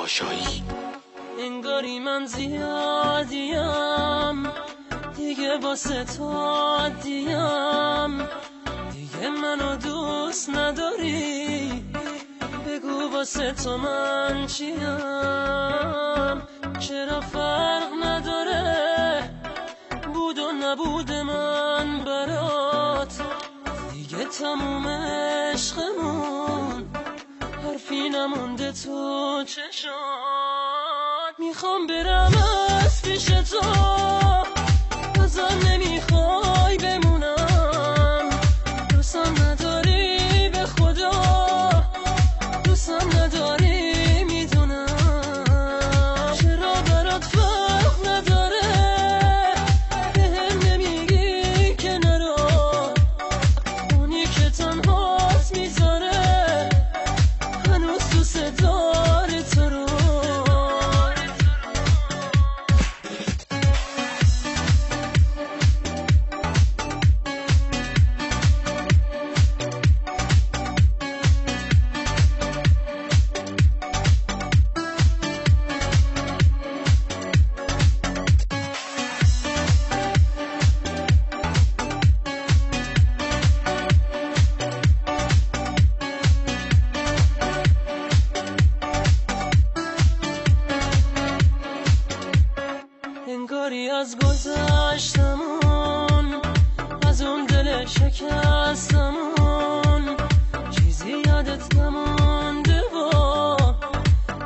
پاشایی. انگاری من زیادیم دیگه واسه تو عادیم، دیگه منو دوست نداری، بگو واسه تو من چیم. چرا فرق نداره بود و نبود من برات، دیگه تموم عشقمون حرفی نمونده تو چشات. میخوام برم از پیش تو، بازم نمیخوای بمونم، دوستم نداری به خدا، دوستم نداری میدونم. چرا برات فرق نداره بهم نمیگی که نرو، اونی که تنهات میذاره هنوز دوست داره تو رو. انگاری از گذشتمون، از اون دل شکستمون چیزی یادت نمونده و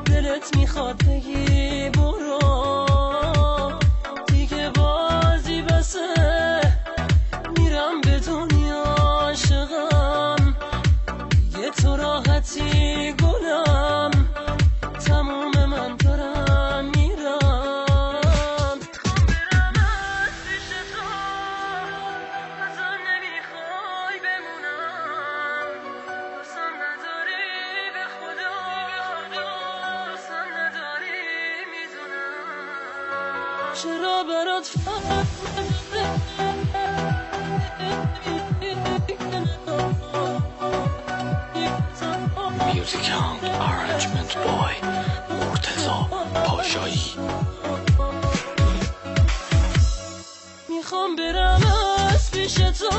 دلت میخواد بگی برو، دیگه بازی بسه میرم به دنیا عاشقم، دیگه تو راحتی گلم، تموم من دارم میرم. چرا برات فرق Music Sound Arrangement Boy مرتضی پاشایی. میخوام برم از پیش تو،